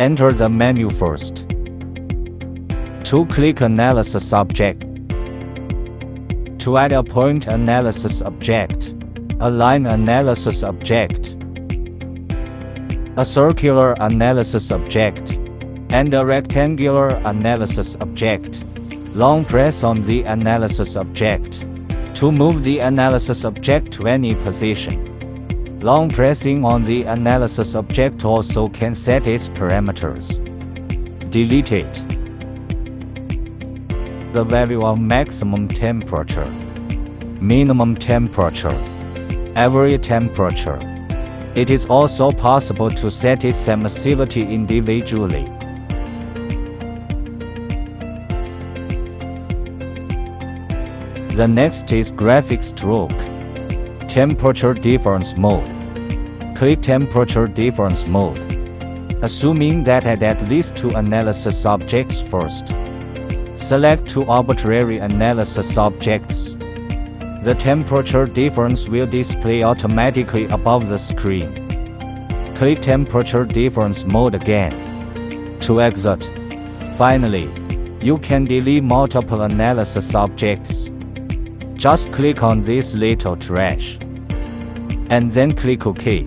Enter the menu first. To click Analysis Object. To add a Point Analysis Object, a Line Analysis Object, a Circular Analysis Object, and a Rectangular Analysis Object. Long press on the Analysis Object to move the Analysis Object to any position. Long pressing on the Analysis Object also can set its parameters. Delete it. The value of maximum temperature, minimum temperature, average temperature. It is also possible to set its emissivity individually. The next is Graphic Stroke. Temperature Difference Mode. Click Temperature Difference Mode, assuming that add at least 2 analysis objects first. Select 2 arbitrary analysis objects. The temperature difference will display automatically above the screen. Click Temperature Difference Mode again to exit. Finally, you can delete multiple analysis objects. Just click on this little trash and then click OK.